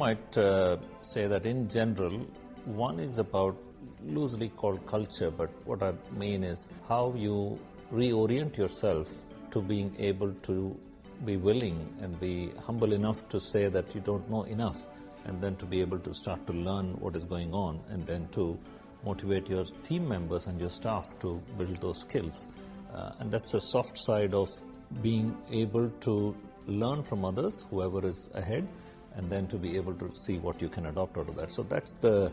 might say that in general, one is about loosely called culture, but what I mean is how you reorient yourself to being able to be willing and be humble enough to say that you don't know enough, and then to be able to start to learn what is going on, and then to motivate your team members and your staff to build those skills. And that's the soft side of being able to learn from others, whoever is ahead, and then to be able to see what you can adopt out of that. So that's the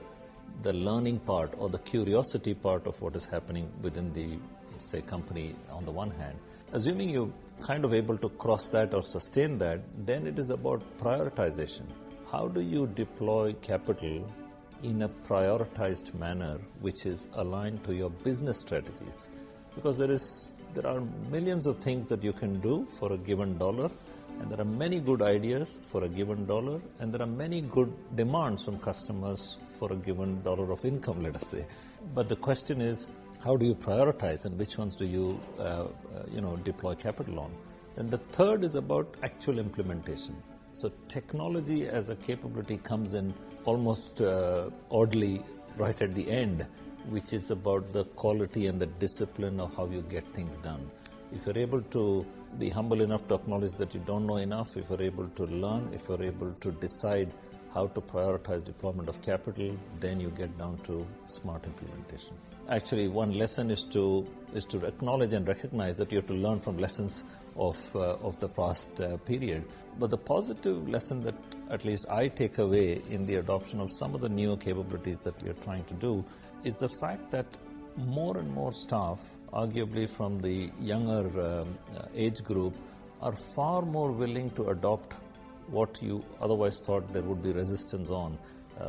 learning part or the curiosity part of what is happening within the, say, company on the one hand. Assuming you're kind of able to cross that or sustain that, then it is about prioritization. How do you deploy capital in a prioritized manner which is aligned to your business strategies? Because there are millions of things that you can do for a given dollar, and there are many good ideas for a given dollar, and there are many good demands from customers for a given dollar of income, let us say. But the question is, how do you prioritize, and which ones do you, deploy capital on? And the third is about actual implementation. So technology as a capability comes in almost oddly right at the end, which is about the quality and the discipline of how you get things done. If you're able to be humble enough to acknowledge that you don't know enough, if you're able to learn, if you're able to decide how to prioritize deployment of capital, then you get down to smart implementation. Actually, one lesson is to acknowledge and recognize that you have to learn from lessons of the past period. But the positive lesson that at least I take away in the adoption of some of the new capabilities that we are trying to do is the fact that more and more staff, arguably from the younger age group, are far more willing to adopt what you otherwise thought there would be resistance on,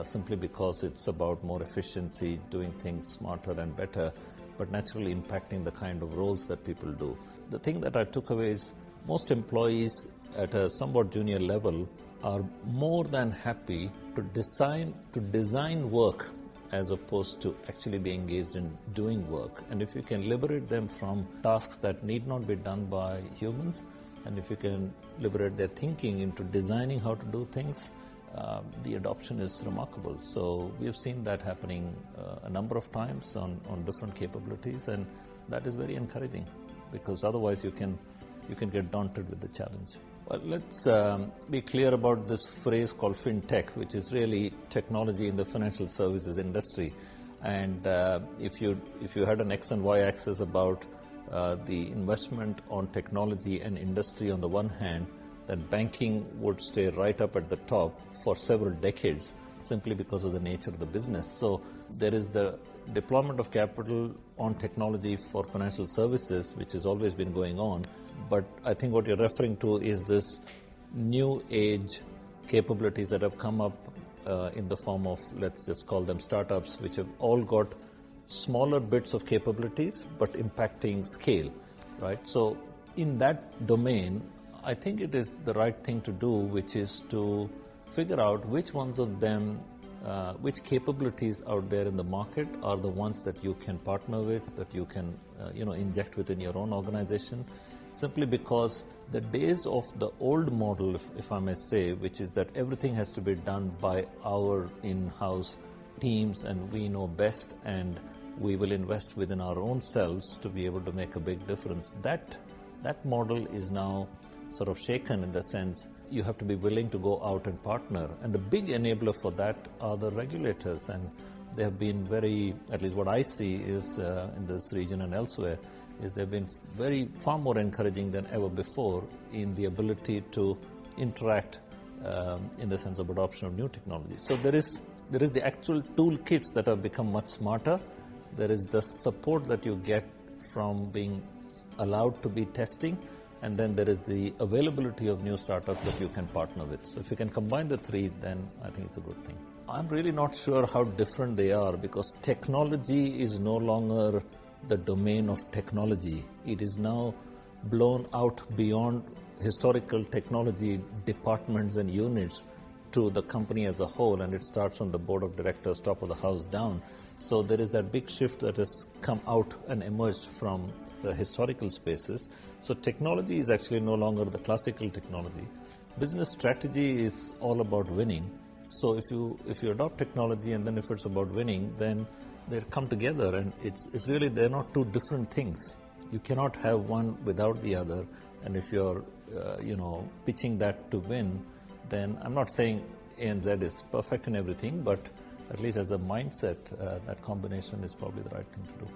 simply because it's about more efficiency, doing things smarter and better, but naturally impacting the kind of roles that people do. The thing that I took away is most employees at a somewhat junior level are more than happy to design work as opposed to actually be engaged in doing work. And if you can liberate them from tasks that need not be done by humans, and if you can liberate their thinking into designing how to do things, the adoption is remarkable. So we have seen that happening a number of times on different capabilities, and that is very encouraging, because otherwise you can get daunted with the challenge. Well, let's be clear about this phrase called fintech, which is really technology in the financial services industry. And if you had an X and Y axis about the investment on technology and industry on the one hand, then banking would stay right up at the top for several decades, simply because of the nature of the business. So there is the deployment of capital on technology for financial services, which has always been going on. But I think what you're referring to is this new age capabilities that have come up in the form of, let's just call them startups, which have all got smaller bits of capabilities but impacting scale, right? So in that domain, I think it is the right thing to do, which is to figure out which ones of them, which capabilities out there in the market are the ones that you can partner with, that you can inject within your own organization, simply because the days of the old model, if I may say, which is that everything has to be done by our in-house teams and we know best and we will invest within our own selves to be able to make a big difference. That model is now sort of shaken, in the sense you have to be willing to go out and partner. And the big enabler for that are the regulators, and they have been very, at least what I see is in this region and elsewhere, is they've been far more encouraging than ever before in the ability to interact in the sense of adoption of new technology. So there is the actual toolkits that have become much smarter. There is the support that you get from being allowed to be testing, and then there is the availability of new startups that you can partner with. So if you can combine the three, then I think it's a good thing. I'm really not sure how different they are, because technology is no longer the domain of technology. It is now blown out beyond historical technology departments and units to the company as a whole, and it starts from the board of directors, top of the house down. So there is that big shift that has come out and emerged from the historical spaces. So technology is actually no longer the classical technology. Business strategy is all about winning, So if you adopt technology and then if it's about winning, then they come together, and it's really, they're not two different things. You cannot have one without the other. And if you're pitching that to win, then I'm not saying ANZ is perfect in everything, but at least as a mindset, that combination is probably the right thing to do.